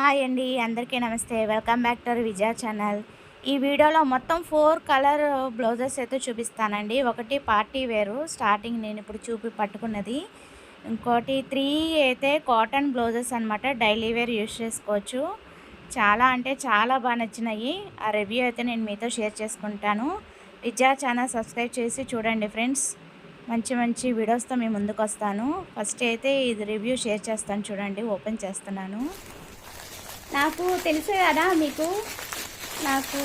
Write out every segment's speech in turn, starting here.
Hi అండి, అందరికీ నమస్తే. Welcome back to Vijaya channel. ఈ వీడియోలో మొత్తం 4 కలర్ బ్లౌజెస్ అయితే చూపిస్తానండి. ఒకటి పార్టీ వేరు, స్టార్టింగ్ నేను ఇప్పుడు పట్టుకున్నది. ఇంకోటి 3 అయితే కాటన్ బ్లౌజెస్ అనమాట. డైలీ వేర్ యూజ్ చేసుకోవచ్చు. చాలా అంటే చాలా బాగా నచ్చినాయి. ఆ రివ్యూ అయితే నేను మీతో షేర్ చేసుకుంటాను. విజయ ఛానల్ సబ్స్క్రైబ్ చేసి చూడండి ఫ్రెండ్స్. మంచి మంచి వీడియోస్తో మేము ముందుకు వస్తాను. ఫస్ట్ అయితే ఇది రివ్యూ షేర్ చేస్తాను చూడండి. ఓపెన్ చేస్తున్నాను. నాకు తెలుసు కదా మీకు, నాకు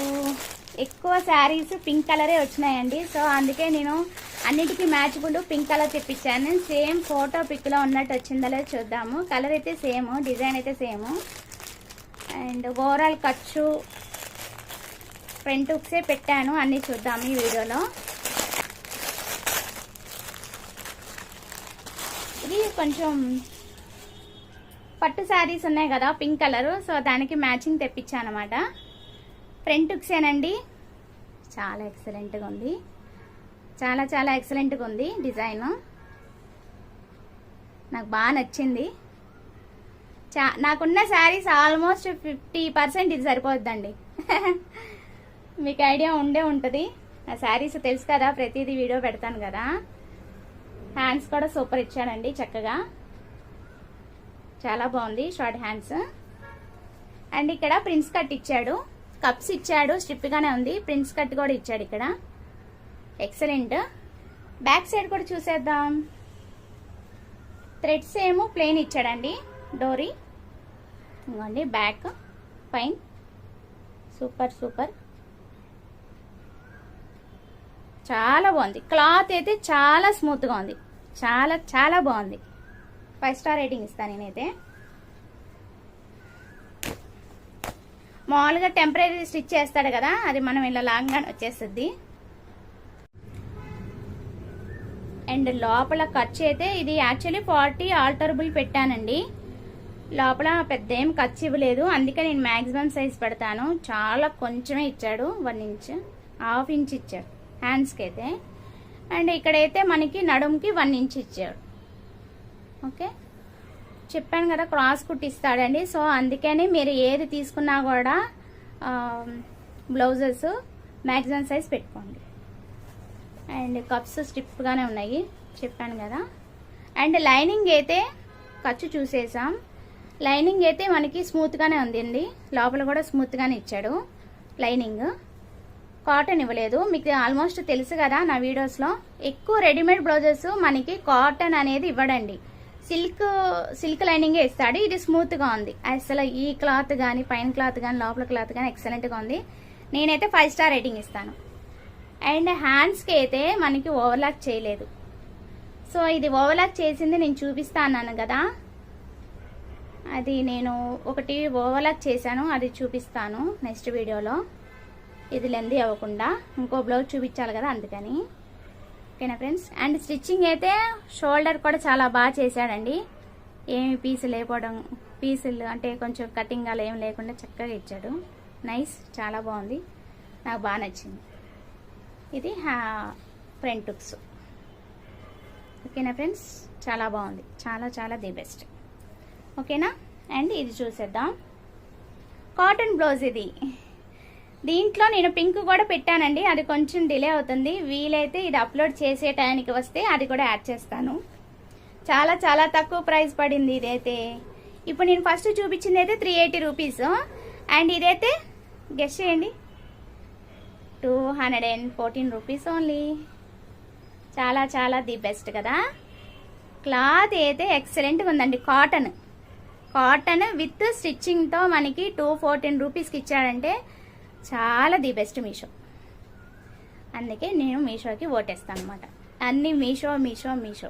ఎక్కువ శారీస్ పింక్ కలరే వచ్చినాయండి. సో అందుకే నేను అన్నిటికీ మ్యాచబుల్ పింక్ కలర్ తెప్పించాను. సేమ్ ఫోటో పిక్లో ఉన్నట్టు వచ్చిందో లేదో చూద్దాము. కలర్ అయితే సేమ్, డిజైన్ అయితే సేమ్. అండ్ ఓవరాల్ ఖర్చు ఫ్రంట్ హుక్సే పెట్టాను. అన్నీ చూద్దాము ఈ వీడియోలో. ఇది కొంచెం పట్టు శారీస్ ఉన్నాయి కదా పింక్ కలరు, సో దానికి మ్యాచింగ్ తెప్పించాను అనమాట. ఫ్రంట్ హుక్సేనండి. చాలా ఎక్సలెంట్గా ఉంది, చాలా చాలా ఎక్సలెంట్గా ఉంది. డిజైన్ నాకు బాగా నచ్చింది. నాకున్న శారీస్ ఆల్మోస్ట్ 50% ఇది సరిపోద్దండి. మీకు ఐడియా ఉంటుంది. ఆ శారీస్ తెలుసు కదా, ప్రతిదీ వీడియో పెడతాను కదా. హ్యాండ్స్ కూడా సూపర్ ఇచ్చాడండి, చక్కగా చాలా బాగుంది. Short hands. అండ్ ఇక్కడ ప్రిన్స్ కట్ ఇచ్చాడు, కప్స్ ఇచ్చాడు. స్ట్రిప్గానే ఉంది. ప్రిన్స్ కట్ కూడా ఇచ్చాడు ఇక్కడ. ఎక్సలెంట్. బ్యాక్ సైడ్ కూడా చూసేద్దాం. థ్రెడ్స్ ఏమో ప్లెయిన్ ఇచ్చాడండి, డోరీ. ఇంకోండి బ్యాక్ ఫైన్, సూపర్ సూపర్, చాలా బాగుంది. క్లాత్ అయితే చాలా స్మూత్గా ఉంది, చాలా చాలా బాగుంది. 5 స్టార్ రేటింగ్ ఇస్తాను నేనైతే. మామూలుగా టెంపరీ స్టిచ్ చేస్తాడు కదా, అది మనం ఇలా లాంగ్గానే వచ్చేస్తుంది. అండ్ లోపల ఖర్చు అయితే ఇది యాక్చువల్లీ 40 ఆల్టరబుల్ పెట్టానండి. లోపల పెద్ద ఏం ఖర్చు ఇవ్వలేదు, అందుకే నేను మ్యాక్సిమం సైజ్ పెడతాను. చాలా కొంచెమే ఇచ్చాడు, 1 ఇంచ్, ½ ఇంచ్ ఇచ్చాడు హ్యాండ్స్కి అయితే. అండ్ ఇక్కడైతే మనకి నడుముకి 1 ఇంచ్ ఇచ్చాడు. ఓకే, చెప్పాను కదా క్రాస్ కుట్టిస్తాడండి. సో అందుకని మీరు ఏది తీసుకున్నా కూడా బ్లౌజెస్ మ్యాక్సిమం సైజ్ పెట్టుకోండి. అండ్ కప్స్ స్టిప్గానే ఉన్నాయి, చెప్పాను కదా. అండ్ లైనింగ్ అయితే ఖర్చు చూసేసాం. లైనింగ్ అయితే మనకి స్మూత్గానే ఉందండి. లోపల కూడా స్మూత్గానే ఇచ్చాడు లైనింగ్. కాటన్ ఇవ్వలేదు. మీకు ఆల్మోస్ట్ తెలుసు కదా నా వీడియోస్లో, ఎక్కువ రెడీమేడ్ బ్లౌజెస్ మనకి కాటన్ అనేది ఇవ్వడండి. సిల్క్ లైనింగే ఇస్తాడు. ఇది స్మూత్గా ఉంది. అసలు ఈ క్లాత్ కానీ, పైన క్లాత్ కానీ, లోపల క్లాత్ కానీ ఎక్సలెంట్గా ఉంది. నేనైతే 5 స్టార్ రేటింగ్ ఇస్తాను. అండ్ హ్యాండ్స్కి అయితే మనకి ఓవర్లాక్ చేయలేదు. సో ఇది ఓవర్లాక్ చేసింది నేను చూపిస్తా అన్నాను కదా, అది నేను ఒకటి ఓవర్లాక్ చేశాను, అది చూపిస్తాను నెక్స్ట్ వీడియోలో. ఇది లెందీ అవ్వకుండా ఇంకో బ్లౌజ్ చూపించాలి కదా, అందుకని. ఓకేనా ఫ్రెండ్స్. అండ్ స్టిచ్చింగ్ అయితే షోల్డర్ కూడా చాలా బాగా చేశాడండి. ఏమి పీసులు అంటే కొంచెం కటింగ్ అలా ఏం లేకుండా చక్కగా ఇచ్చాడు. నైస్, చాలా బాగుంది, నాకు బాగా నచ్చింది. ఇది ఫ్రంట్ హుక్స్. ఓకేనా ఫ్రెండ్స్, చాలా బాగుంది, చాలా చాలా ది బెస్ట్. ఓకేనా. అండ్ ఇది చూసేద్దాం. కాటన్ బ్లౌజ్ ఇది. దీంట్లో నేను పింక్ కూడా పెట్టానండి, అది కొంచెం డిలే అవుతుంది. వీలైతే ఇది అప్లోడ్ చేసే టైంకి వస్తే అది కూడా యాడ్ చేస్తాను. చాలా చాలా తక్కువ ప్రైస్ పడింది ఇదైతే. ఇప్పుడు నేను ఫస్ట్ చూపించింది అయితే 380 రూపీస్. అండ్ ఇదైతే గెస్ చేయండి, 214 రూపీస్ ఓన్లీ. చాలా చాలా ది బెస్ట్ కదా. క్లాత్ అయితే ఎక్సలెంట్గా ఉందండి. కాటన్ విత్ స్టిచ్చింగ్తో మనకి 214 రూపీస్కి ఇచ్చాడంటే చాలా ది బెస్ట్ మీషో. అందుకే నేను మీషోకి ఓటేస్తాను అనమాట. అన్ని మీషో మీషో మీషో.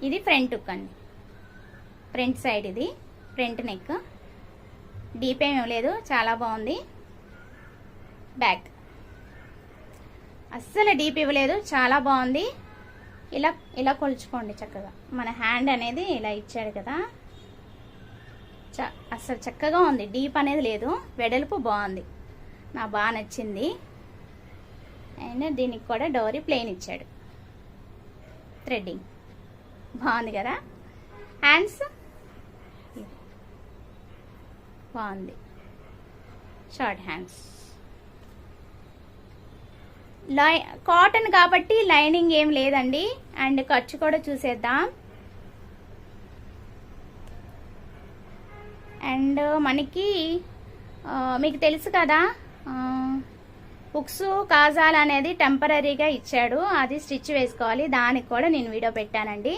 ఇది ఫ్రంట్ హుక్ అండి, ఫ్రంట్ సైడ్. ఇది ఫ్రంట్ నెక్, డీప్ ఏమీ లేదు, చాలా బాగుంది. బ్యాక్ అస్సలు డీప్ ఇవ్వలేదు, చాలా బాగుంది. ఇలా కొలుచుకోండి చక్కగా. మన హ్యాండ్ అనేది ఇలా ఇచ్చాడు కదా, అసలు చక్కగా ఉంది. డీప్ అనేది లేదు, వెడల్పు బాగుంది, నాకు బాగా నచ్చింది. అండ్ దీనికి కూడా డోరీ ప్లెయిన్ ఇచ్చాడు, థ్రెడ్డింగ్ బాగుంది కదా. హ్యాండ్స్ బాగుంది. షార్ట్ హ్యాండ్స్, కాటన్ కాబట్టి లైనింగ్ ఏం లేదండి. అండ్ ఖర్చు కూడా చూసేద్దాం. అండ్ మనకి మీకు తెలుసు కదా, హుక్స్ కాజాలు అనేది టెంపరీగా ఇచ్చాడు, అది స్టిచ్ వేసుకోవాలి. దానికి కూడా నేను వీడియో పెట్టానండి.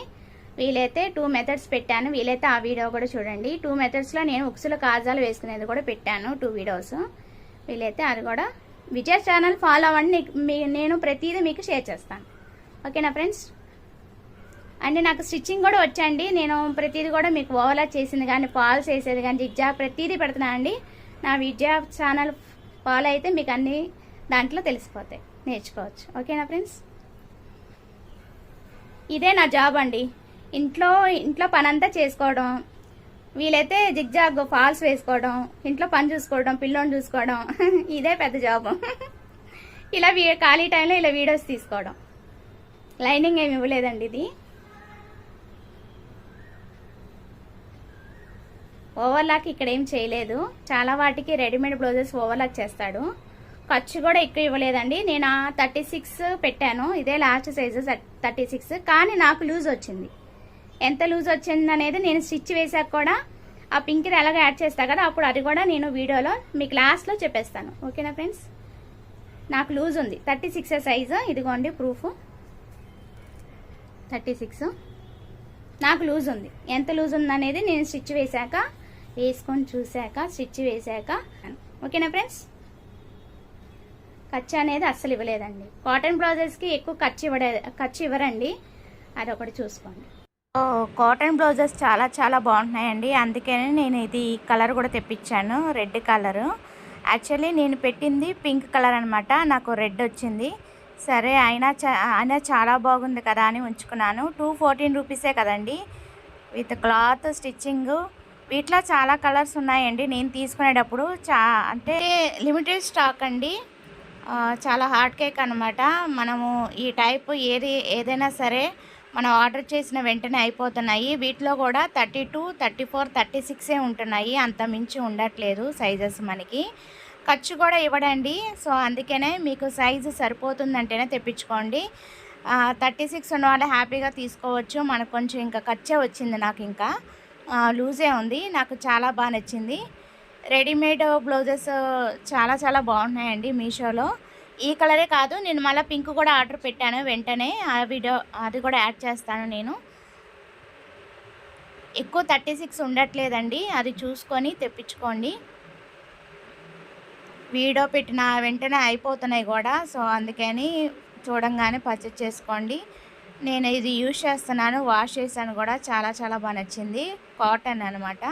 వీలైతే 2 మెథడ్స్ పెట్టాను, వీలైతే ఆ వీడియో కూడా చూడండి. 2 మెథడ్స్లో నేను హుక్స్లో కాజాలు వేసుకునేది కూడా పెట్టాను, 2 వీడియోస్. వీలైతే అది కూడా విజయ ఛానల్ ఫాలో అవ్వండి, నేను ప్రతిదీ మీకు షేర్ చేస్తాను. ఓకేనా ఫ్రెండ్స్? అండ్ నాకు స్టిచ్చింగ్ కూడా వచ్చండి. నేను ప్రతిదీ కూడా మీకు ఓవర్లాక్ చేసింది కానీ, ఫాల్స్ వేసేది కానీ, జిగ్జాగ్ ప్రతిదీ పెడుతున్నాను అండి. నా విజయ ఛానల్ ఫాలో అయితే మీకు అన్ని దాంట్లో తెలిసిపోతాయి, నేర్చుకోవచ్చు. ఓకేనా ఫ్రెండ్స్? ఇదే నా జాబ్ అండి. ఇంట్లో పనంతా చేసుకోవడం, వీలైతే జిగ్జాగ్ ఫాల్స్ వేసుకోవడం, ఇంట్లో పని చూసుకోవడం, పిల్లోని చూసుకోవడం, ఇదే పెద్ద జాబ్. ఇలా ఖాళీ టైంలో ఇలా వీడియోస్ తీసుకోవడం. లైనింగ్ ఏమి ఇవ్వలేదండి. ఇది ఓవర్లాక్ ఇక్కడ ఏం చేయలేదు. చాలా వాటికి రెడీమేడ్ బ్లౌజెస్ ఓవర్లాక్ చేస్తాడు. ఖర్చు కూడా ఎక్కువ ఇవ్వలేదండి. నేను 36 పెట్టాను, ఇదే లాస్ట్ సైజు 36. కానీ నాకు లూజ్ వచ్చింది. ఎంత లూజ్ వచ్చింది అనేది నేను స్టిచ్ వేసాక కూడా ఆ పింక్ని ఎలాగ యాడ్ చేస్తా కదా, అప్పుడు అది కూడా నేను వీడియోలో మీకు లాస్ట్లో చెప్పేస్తాను. ఓకేనా ఫ్రెండ్స్? నాకు లూజ్ ఉంది, 36 సైజు. ఇదిగోండి ప్రూఫ్, 36 నాకు లూజ్ ఉంది. ఎంత లూజ్ ఉంది అనేది నేను స్టిచ్ వేసాక, వేసుకొని చూసాక, స్టిచ్ వేసాక. ఓకేనా ఫ్రెండ్స్? ఖర్చు అనేది అస్సలు ఇవ్వలేదండి. కాటన్ బ్లౌజెస్కి ఎక్కువ ఖర్చు ఇవ్వరండి, అదొకటి చూసుకోండి. కాటన్ బ్లౌజెస్ చాలా చాలా బాగుంటున్నాయండి. అందుకనే నేను ఇది కలర్ కూడా తెప్పించాను, రెడ్ కలరు. యాక్చువల్లీ నేను పెట్టింది పింక్ కలర్ అనమాట, నాకు రెడ్ వచ్చింది. సరే అయినా చాలా బాగుంది కదా అని ఉంచుకున్నాను. 214 రూపీసే కదండి, విత్ క్లాత్ స్టిచ్చింగ్. వీటిలో చాలా కలర్స్ ఉన్నాయండి. నేను తీసుకునేటప్పుడు అంటే లిమిటెడ్ స్టాక్ అండి. చాలా హార్డ్ కేక్ అనమాట. మనము ఈ టైప్ ఏదైనా సరే మనం ఆర్డర్ చేసిన వెంటనే అయిపోతున్నాయి. వీటిలో కూడా 32, 34, 36 ఉంటున్నాయి, అంత మించి ఉండట్లేదు సైజెస్ మనకి. ఖర్చు కూడా ఇవ్వడండి. సో అందుకనే మీకు సైజు సరిపోతుందంటేనే తెప్పించుకోండి. 36 ఉన్న వాళ్ళు హ్యాపీగా తీసుకోవచ్చు. మనకు కొంచెం ఇంకా ఖర్చే వచ్చింది, నాకు ఇంకా లూజే ఉంది. నాకు చాలా బాగా నచ్చింది. రెడీమేడ్ బ్లౌజెస్ చాలా చాలా బాగున్నాయండి మీషోలో. ఈ కలరే కాదు, నేను మళ్ళీ పింక్ కూడా ఆర్డర్ పెట్టాను వెంటనే, ఆ వీడియో అది కూడా యాడ్ చేస్తాను నేను. ఎక్కువ 36 ఉండట్లేదండి, అది చూసుకొని తెప్పించుకోండి. వీడియో పెట్టిన వెంటనే అయిపోతున్నాయి కూడా, సో అందుకని చూడంగానే పర్చేస్ చేసుకోండి. నేను ఇది యూజ్ చేస్తున్నాను, వాష్ చేశాను కూడా, చాలా చాలా బాగా నచ్చింది. కాటన్ అనమాట.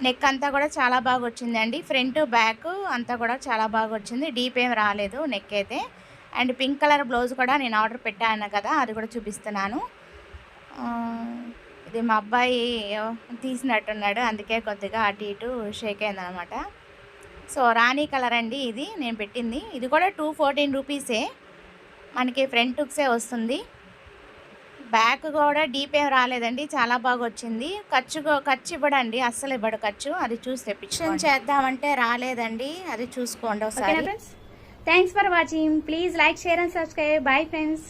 నెక్ అంతా కూడా చాలా బాగా వచ్చిందండి. ఫ్రంట్ బ్యాక్ అంతా కూడా చాలా బాగా వచ్చింది. డీప్ ఏం రాలేదు నెక్ అయితే. అండ్ పింక్ కలర్ బ్లౌజ్ కూడా నేను ఆర్డర్ పెట్టాను కదా, అది కూడా చూపిస్తున్నాను. ఇది మా అబ్బాయి తీసినట్టున్నాడు, అందుకే కొద్దిగా అటు ఇటు షేక్ అయిందనమాట. సో రాణి కలర్ అండి ఇది నేను పెట్టింది. ఇది కూడా 214 రూపీసే, మనకి ఫ్రంట్ హుక్సే వస్తుంది. బ్యాక్ కూడా డీప్ ఏం రాలేదండి, చాలా బాగా వచ్చింది. ఖర్చు ఇవ్వడండి, అస్సలు ఇవ్వడు ఖర్చు. అది చూసి తెప్పించుకోండి. చేద్దామంటే రాలేదండి, అది చూసుకోండి ఒకసారి. Thanks for watching. Please like, share and subscribe. Bye friends.